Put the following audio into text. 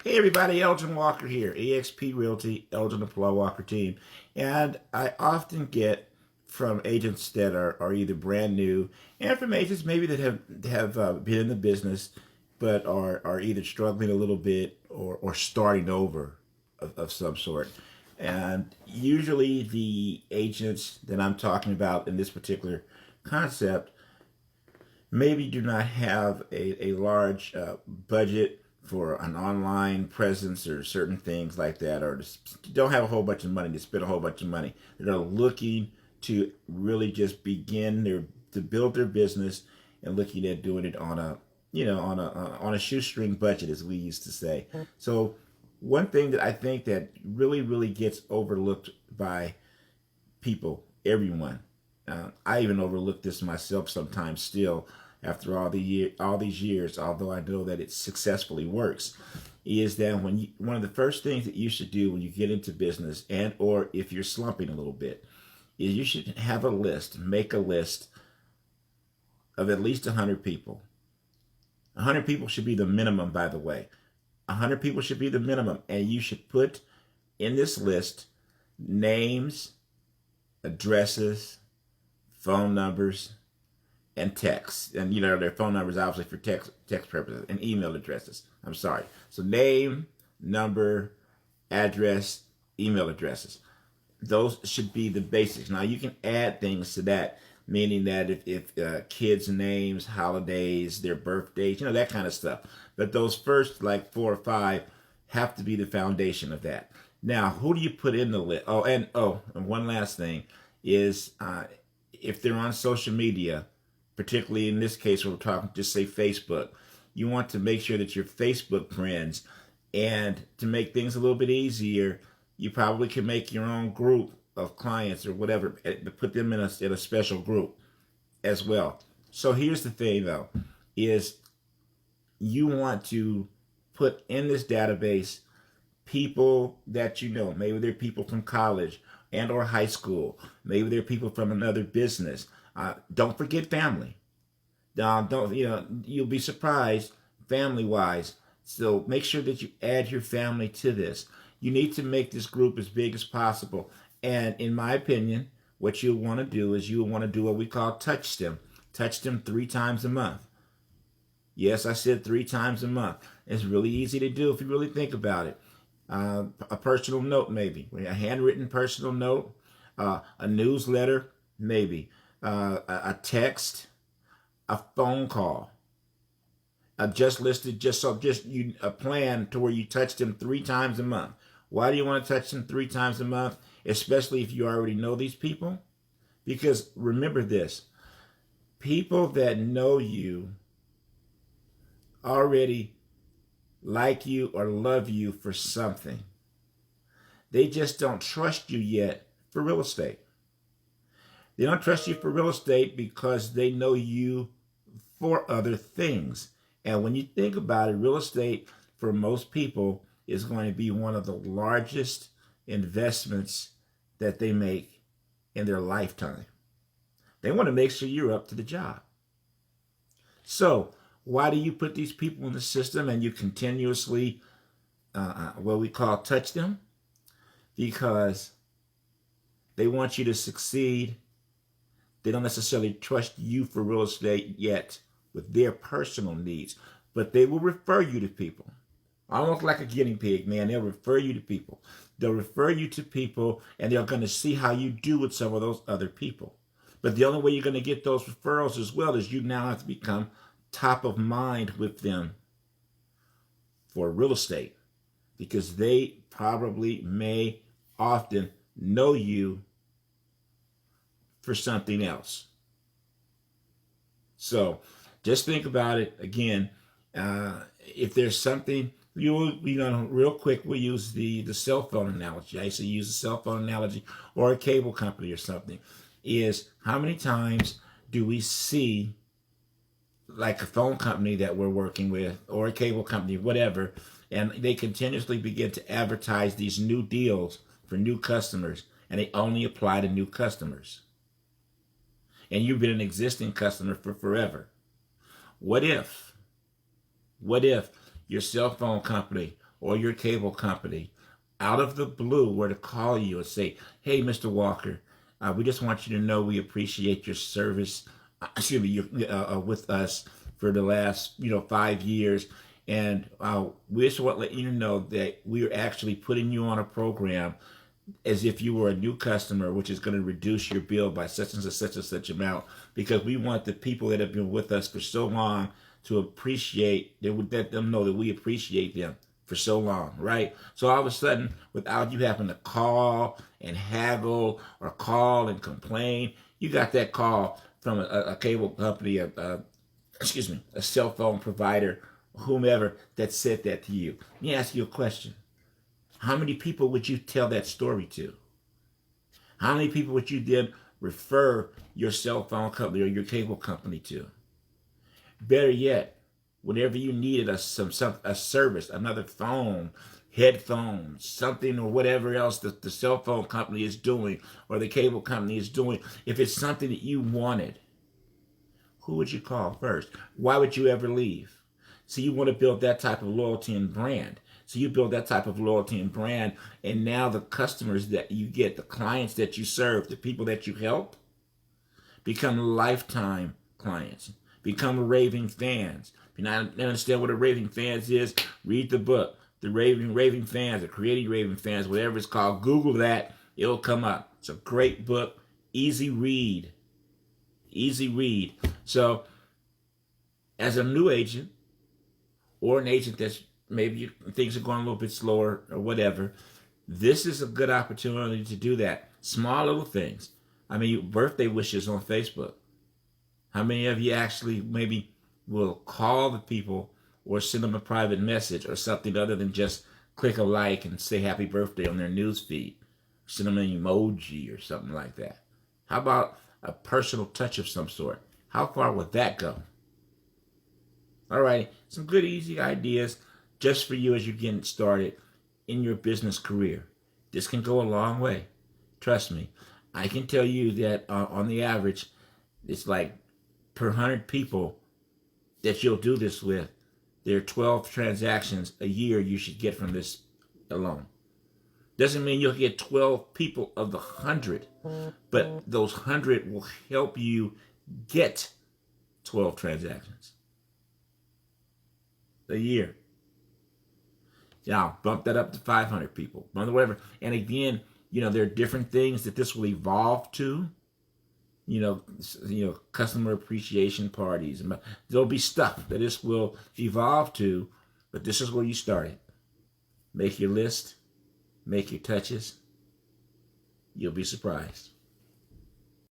Hey everybody, Elgin Walker here, eXp Realty, Elgin and Paul Walker team. And I often get from agents that are either brand new and from agents maybe that have been in the business but are either struggling a little bit or starting over of some sort. And usually the agents that I'm talking about in this particular concept maybe do not have a large budget for an online presence or certain things like that, or just don't have a whole bunch of money to spend a whole bunch of money. They're looking to really just begin to build their business and looking at doing it on a on a shoestring budget, as we used to say. So one thing that I think that really gets overlooked by people, everyone. I even overlook this myself sometimes still after all these years, although I know that it successfully works, is that one of the first things that you should do when you get into business and or if you're slumping a little bit is you should have a list, make a list of at least 100 people. 100 people should be the minimum, by the way. 100 people should be the minimum, and you should put in this list names, addresses, phone numbers, and text. And their phone numbers obviously for text purposes, and email addresses. I'm sorry. So name, number, address, email addresses. Those should be the basics. Now you can add things to that, meaning that if kids' names, holidays, their birthdays, that kind of stuff. But those first like 4 or 5 have to be the foundation of that. Now, who do you put in the list? And one last thing is if they're on social media, particularly in this case, we're talking, just say Facebook, you want to make sure that your Facebook friends, and to make things a little bit easier, you probably can make your own group of clients or whatever, to put them in a special group as well. So here's the thing though, is you want to put in this database people that maybe they're people from college and or high school, maybe they're people from another business. Don't forget family. Don't you'll be surprised family wise. So make sure that you add your family to this. You need to make this group as big as possible. And in my opinion, what you'll want to do is you'll want to do what we call touch them. Touch them 3 times a month. Yes, I said 3 times a month. It's really easy to do if you really think about it. A personal note, maybe a handwritten personal note, a newsletter, maybe a text, a phone call. I've just listed a plan to where you touch them 3 times a month. Why do you want to touch them 3 times a month, especially if you already know these people? Because remember this, people that know you already like you or love you for something. They just don't trust you yet for real estate. They don't trust you for real estate because they know you for other things. And when you think about it, real estate for most people is going to be one of the largest investments that they make in their lifetime. They want to make sure you're up to the job. So why do you put these people in the system and you continuously, what we call touch them? Because they want you to succeed. They don't necessarily trust you for real estate yet with their personal needs, but they will refer you to people. Almost like a guinea pig, man. They'll refer you to people. They'll refer you to people, and they're going to see how you do with some of those other people. But the only way you're going to get those referrals as well is you now have to become top of mind with them for real estate, because they probably may often know you for something else. So just think about it again. If there's something, real quick, we'll use the cell phone analogy. I used to use the cell phone analogy, or a cable company or something, is how many times do we see like a phone company that we're working with or a cable company, whatever, and they continuously begin to advertise these new deals for new customers, and they only apply to new customers. And you've been an existing customer for forever. What if your cell phone company or your cable company out of the blue were to call you and say, "Hey, Mr. Walker, we just want you to know we appreciate your service, excuse me, with us for the last 5 years, and we just want to let you know that we are actually putting you on a program as if you were a new customer, which is going to reduce your bill by such and such and such amount, because we want the people that have been with us for so long to appreciate, they would let them know that we appreciate them for so long, right? So all of a sudden, without you having to call and haggle or call and complain, you got that call from a cable company, excuse me, a cell phone provider, whomever that said that to you. Let me ask you a question. How many people would you tell that story to? How many people would you then refer your cell phone company or your cable company to? Better yet, whenever you needed a service, another phone, headphones, something or whatever else that the cell phone company is doing or the cable company is doing, if it's something that you wanted, who would you call first? Why would you ever leave? So you want to build that type of loyalty and brand. So you build that type of loyalty and brand, and now the customers that you get, the clients that you serve, the people that you help, become lifetime clients, become raving fans. If you not understand what a raving fans is, read the book. The raving fans, or creating raving fans, whatever it's called. Google that, it'll come up. It's a great book, easy read. Easy read. So, as a new agent, or an agent that's maybe things are going a little bit slower or whatever, this is a good opportunity to do that. Small little things. I mean, birthday wishes on Facebook. How many of you actually maybe will call the people or send them a private message or something other than just click a like and say happy birthday on their news feed? Send them an emoji or something like that. How about a personal touch of some sort? How far would that go? All right, some good easy ideas just for you as you're getting started in your business career. This can go a long way. Trust me. I can tell you that on the average, it's like per 100 people that you'll do this with, there are 12 transactions a year you should get from this alone. Doesn't mean you'll get 12 people of the 100, but those 100 will help you get 12 transactions a year. Now, bump that up to 500 people, whatever. And again, there are different things that this will evolve to. Customer appreciation parties. There'll be stuff that this will evolve to, but this is where you start it. Make your list, make your touches. You'll be surprised.